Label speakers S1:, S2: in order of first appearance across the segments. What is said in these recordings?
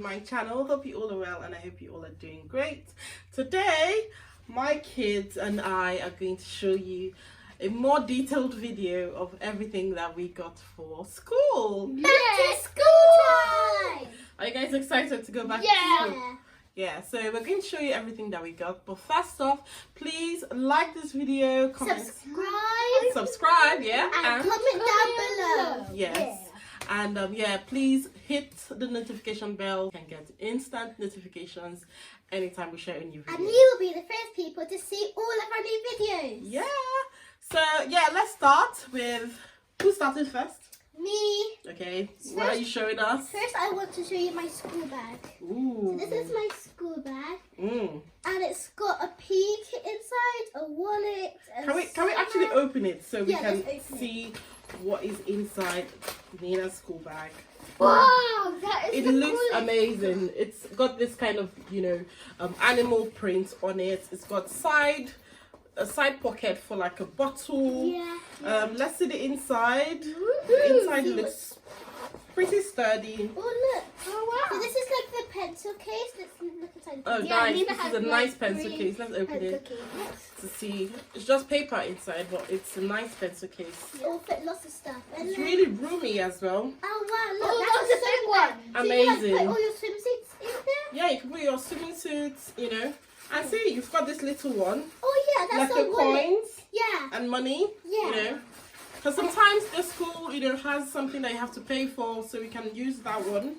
S1: my channel. Hope you all are well and I hope you all are doing great. Today my kids and I are going to show you a more detailed video of everything that we got for school.
S2: Back to school time!
S1: Are you guys excited to go back to school? Yeah, so we're going to show you everything that we got. But first off, please like this video, comment, subscribe, yeah,
S2: and comment down below.
S1: Yes. And please hit the notification bell. You can get instant notifications anytime we share a new video.
S2: And you will be the first people to see all of our new videos.
S1: Yeah. So yeah, let's start with who's starting first?
S2: Me.
S1: Okay. What are you showing us?
S2: First, I want to show you my school bag.
S1: Ooh.
S2: So this is my school bag,
S1: Mm.
S2: and it's got a pea kit inside, a wallet.
S1: Can we actually open it so we
S2: Yeah,
S1: can
S2: let's open
S1: see what is inside Nina's school bag?
S2: Wow, that is
S1: It looks amazing. It's got this kind of, animal print on it. It's got a side pocket for like a bottle.
S2: Yeah.
S1: Let's see the inside. The
S2: Woohoo!
S1: inside looks pretty sturdy.
S2: Oh look! Oh wow! So this is like the pencil case. Let's look inside.
S1: Oh, nice. This is a nice pencil case. Let's open it
S2: Case.
S1: to see. It's just paper inside, but it's a nice pencil case.
S2: It'll fit lots of stuff. And
S1: It's
S2: then,
S1: really roomy as well.
S2: oh wow! Look, that's a big one.
S1: Amazing.
S2: So you like put all your swimsuits in there.
S1: Yeah, you can put your swimming suits, And see, you've got this little one.
S2: Oh yeah, that's
S1: Like
S2: a
S1: the
S2: wallet.
S1: coins
S2: Yeah.
S1: and money.
S2: Yeah.
S1: Because sometimes the school, has something that you have to pay for, so we can use that one.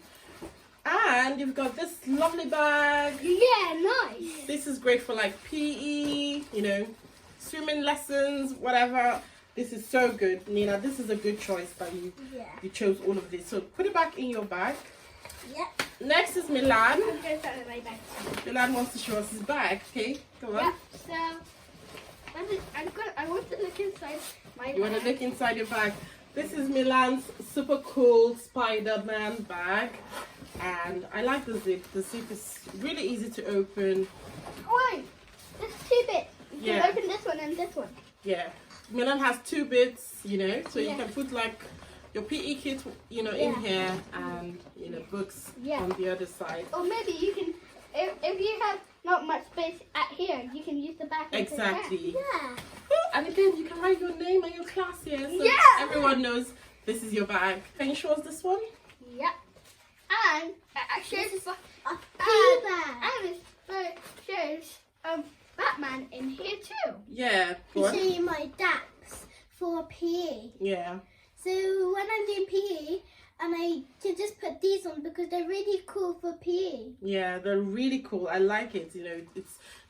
S1: And you've got this lovely bag.
S2: Yeah, nice.
S1: This is great for like PE, swimming lessons, whatever. This is so good, Nina. This is a good choice that you chose all of this. So put it back in your bag.
S2: Yeah.
S1: Next is Milan.
S2: I'm going to start with my bag.
S1: Milan wants to show us his bag. Okay, go on.
S2: Yeah. So I want to look inside my bag.
S1: You want to look inside your bag. This is Milan's super cool Spider-Man bag. And I like the zip. The zip is really easy to open.
S2: Oh, wait. There's two bits. You
S1: Yeah.
S2: can open this one and this one.
S1: Yeah. Milan has two bits, so you
S2: Yeah.
S1: can put like your PE kit, in here and, books on the other side.
S2: Or maybe you can, if you have not much space at here, you can use the back.
S1: Exactly.
S2: Yeah.
S1: And again, you can write your name and your class here, so everyone knows this is your bag. Can you show us this one?
S2: Yep. And actually, it's like a pea bag. And it shows Batman in here too.
S1: Yeah.
S2: I'll show you my DAPs for PE.
S1: Yeah.
S2: So when I'm doing PE, and I can just put these on because they're really cool for PE.
S1: Yeah, they're really cool. I like it.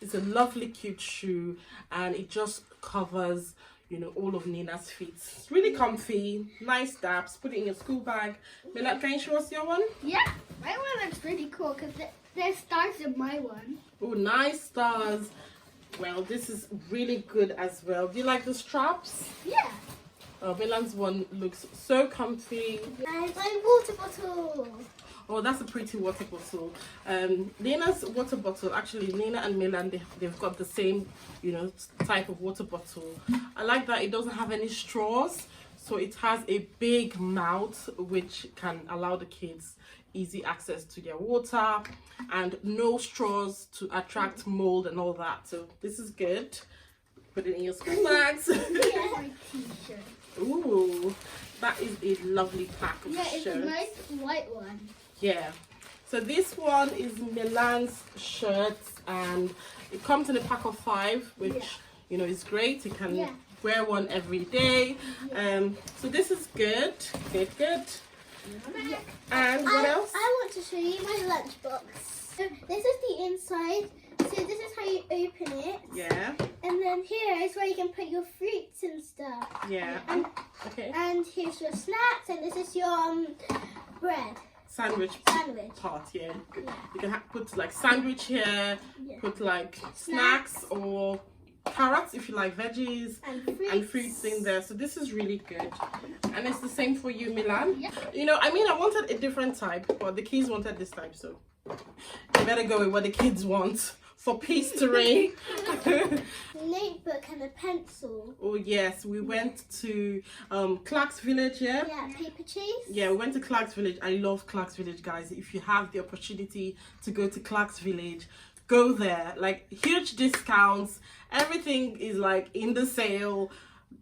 S1: It's a lovely, cute shoe, and it just covers, all of Nina's feet. It's really comfy, nice daps. Put it in your school bag. Milan, can you show us your one?
S2: Yeah, my one looks really cool because there's stars in my one.
S1: Oh, nice stars. Well, this is really good as well. Do you like the straps?
S2: Yeah.
S1: Milan's one looks so comfy.
S2: And my water bottle.
S1: Oh, that's a pretty water bottle. Nina's water bottle, actually, Nina and Milan, they've got the same, type of water bottle. I like that it doesn't have any straws, so it has a big mouth, which can allow the kids easy access to their water, and no straws to attract mold and all that. So this is good. Put it in your school bags.
S2: Yeah. My t-shirt.
S1: Ooh, that is a lovely pack of
S2: Yeah, it's
S1: shirts.
S2: a nice white one.
S1: Yeah, so this one is Milan's shirts, and it comes in a pack of 5, which is great. You can wear one every day. So this is good.
S2: Yeah.
S1: And what else?
S2: I want to show you my lunchbox. So this is the inside. So this is how you open it.
S1: Yeah.
S2: And then here is where you can put your fruits and stuff.
S1: Yeah.
S2: And,
S1: Okay.
S2: and here's your snacks, and this is your bread.
S1: Sandwich part. Yeah. You can put like sandwich here.
S2: Yeah.
S1: Put like snacks or carrots if you like veggies and fruits in there. So this is really good, and it's the same for you, Milan.
S2: Yeah.
S1: I wanted a different type, but the kids wanted this type, so you better go with what the kids want for peace to reign.
S2: Notebook and a pencil.
S1: Oh yes, we went to Clark's Village, yeah?
S2: Yeah, paper chase.
S1: Yeah, we went to Clark's Village. I love Clark's Village, guys. If you have the opportunity to go to Clark's Village, go there. Like, huge discounts. Everything is like in the sale.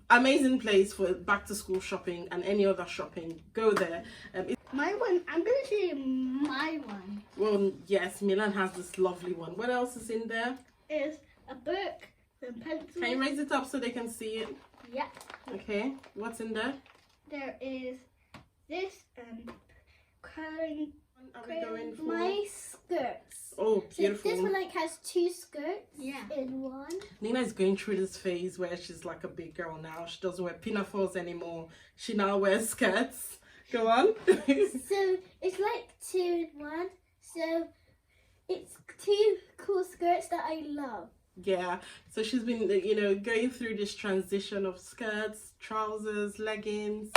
S1: Amazing place for back to school shopping and any other shopping. Go there.
S2: My one, I'm going to show you my one.
S1: Well, yes, Milan has this lovely one. What else is in there?
S2: Is a book, some pencils.
S1: Can you raise it up so they can see it?
S2: Yeah.
S1: Okay, what's in there?
S2: There is this colouring.
S1: Are we going for?
S2: My skirts.
S1: Oh, beautiful.
S2: So this one like has 2 skirts in one.
S1: Nina is going through this phase where she's like a big girl now. She doesn't wear pinafores anymore. She now wears skirts. Go on.
S2: So it's like 2 in 1. So it's 2 cool skirts that I love.
S1: Yeah, so she's been, you know, going through this transition of skirts, trousers, leggings.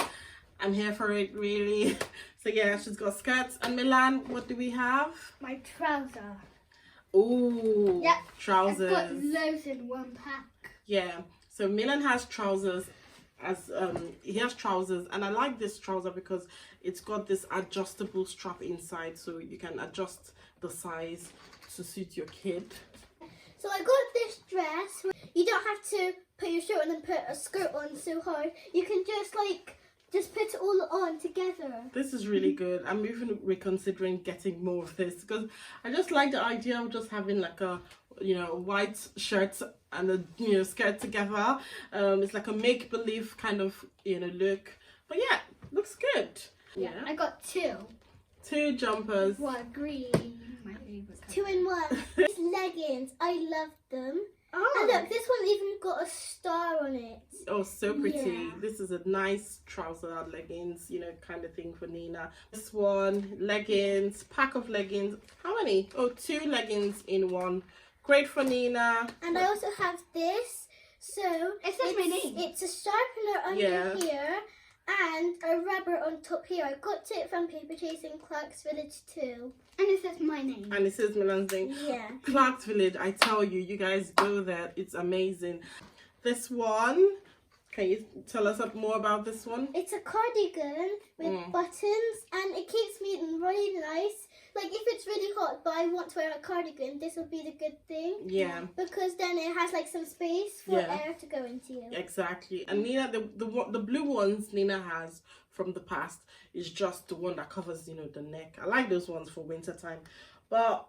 S1: I'm here for it, really. So yeah, she's got skirts. And Milan, what do we have?
S2: My trouser.
S1: Ooh,
S2: Yeah,
S1: trousers.
S2: I've got loads in one pack.
S1: Yeah, so Milan has trousers. He has trousers, and I like this trouser because it's got this adjustable strap inside, so you can adjust the size to suit your kid.
S2: So I got this dress. You don't have to put your shirt on and put a skirt on so hard. You can just put it all on together.
S1: This is really good. I'm even reconsidering getting more of this because I just like the idea of just having like a, you know, white shirt and a, you know, skirt together. It's like a make-believe kind of, you know, look. But yeah, looks good.
S2: Yeah, I got 2.
S1: 2 jumpers.
S2: One green, my favorite. 2 in 1. These leggings, I love them. Oh. And look, this one even got a star on it.
S1: Oh, so pretty.
S2: Yeah.
S1: This is a nice trouser, leggings, you know, kind of thing for Nina. This one, leggings, pack of leggings. How many? Oh, 2 leggings in one. Great for Nina.
S2: And I also have this. So it says my name. It's a sharpener under here and a rubber on top here. I got it from Paper Chase in Clark's Village too. And it says my name.
S1: And it says Milan's name.
S2: Yeah.
S1: Clark's Village, I tell you, you guys go there. It's amazing. This one, can you tell us more about this one?
S2: It's a cardigan with buttons and it keeps me really nice. Like if it's really hot but I want to wear a cardigan, this will be the good thing.
S1: Yeah.
S2: Because then it has like some space for air to go into.
S1: Exactly. And Nina, the blue ones Nina has from the past is just the one that covers, you know, the neck. I like those ones for winter time. But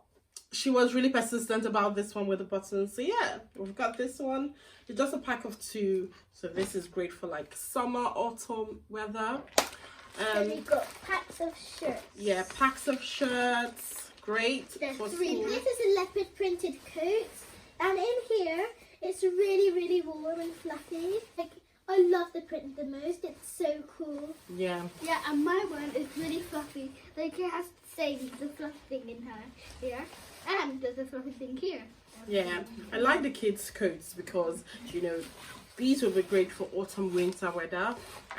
S1: she was really persistent about this one with the buttons. So yeah, we've got this one. It's just a pack of 2. So this is great for like summer, autumn weather.
S2: And we've got packs of shirts.
S1: Yeah, packs of shirts. Great.
S2: There's
S1: for
S2: 3.
S1: school.
S2: This is a leopard printed coat. And in here, it's really, really warm and fluffy. Like, I love the print the most. It's so cool.
S1: Yeah.
S2: Yeah, and my one is really fluffy. Like, it has to say the fluffy thing in her here. And there's a fluffy thing here.
S1: Yeah, I like the kids' coats because, you know, these will be great for autumn, winter weather.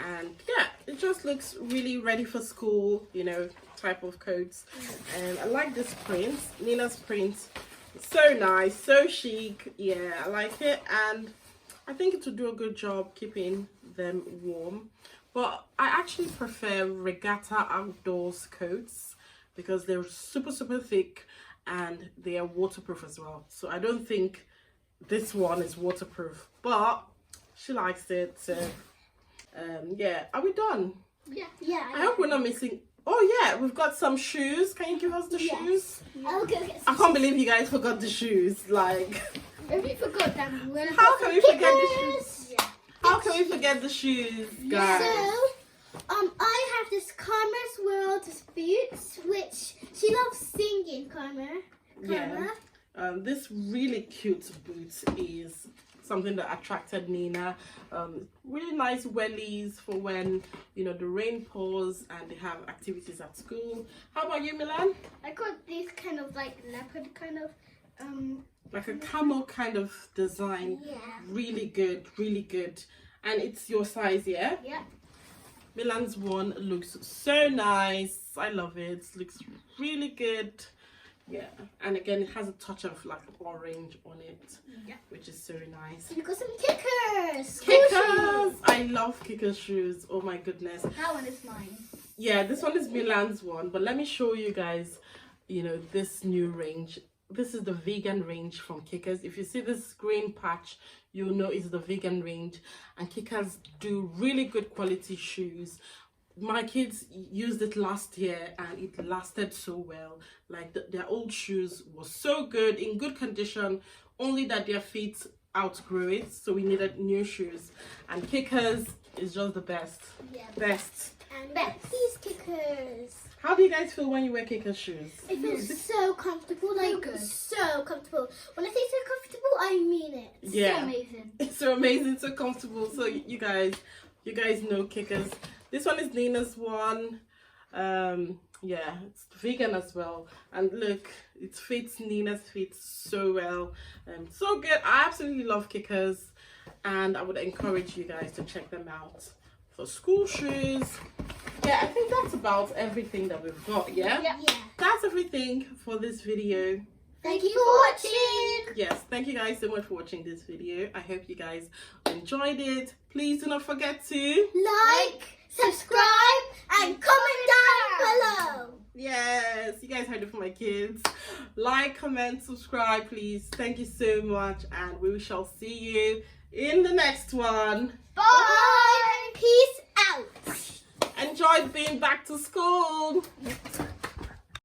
S1: And yeah, it just looks really ready for school, you know, type of coats. And I like this print, Nina's print. So nice, so chic. Yeah, I like it. And I think it will do a good job keeping them warm. But I actually prefer regatta outdoors coats because they're super, super thick. And they are waterproof as well. So I don't think this one is waterproof, but she likes it. So yeah, are we done?
S2: Yeah.
S1: I hope we're not missing. Oh yeah, we've got some shoes. Can you give us the shoes?
S2: I'll go get
S1: I
S2: some.
S1: can't believe you guys forgot the shoes. Like,
S2: If you forgot them, we're gonna
S1: how
S2: put
S1: can
S2: some
S1: we forget the
S2: kickers.
S1: shoes? How can we forget the shoes, guys?
S2: So, I have this Karma's World boots, which she loves singing, Karma.
S1: Yeah. This really cute boot is something that attracted Nina. Really nice wellies for when, you know, the rain pours and they have activities at school. How about you, Milan?
S2: I got these kind of like leopard kind of
S1: Like a camel kind of design.
S2: Yeah.
S1: Really good, really good. And it's your size, yeah?
S2: Yeah.
S1: Milan's one looks so nice. I love it. Looks really good. Yeah, and again it has a touch of like orange on it, which is so nice.
S2: You got some kickers. Kickers.
S1: Kickers. I love Kickers shoes. Oh my goodness.
S2: That one is mine.
S1: Yeah, this one is Milan's one, but let me show you guys, you know, this new range. This is the vegan range from Kickers. If you see this green patch, you'll know it's the vegan range, and Kickers do really good quality shoes. My kids used it last year and it lasted so well. Like their old shoes was so good, in good condition, only that their feet outgrew it, so we needed new shoes. And Kickers is just the best. Yeah. Best.
S2: And these Kickers.
S1: How do you guys feel when you wear Kickers shoes?
S2: It feels so comfortable, like so comfortable. When I say so comfortable, I mean it.
S1: Yeah.
S2: So amazing.
S1: It's so amazing, so comfortable. So you guys know Kickers. This one is Nina's one. Yeah, it's vegan as well. And look, it fits Nina's feet so well. So good. I absolutely love Kickers, and I would encourage you guys to check them out for school shoes. Yeah, I think that's about everything that we've got. Yeah. That's everything for this video.
S2: Thank you for watching.
S1: Yes, thank you guys so much for watching this video. I hope you guys enjoyed it. Please do not forget to
S2: like, subscribe, and comment down below.
S1: Yes, you guys heard it from my kids. Like, comment, subscribe, please. Thank you so much, and we shall see you in the next one.
S2: Bye. Peace out.
S1: Enjoy being back to school.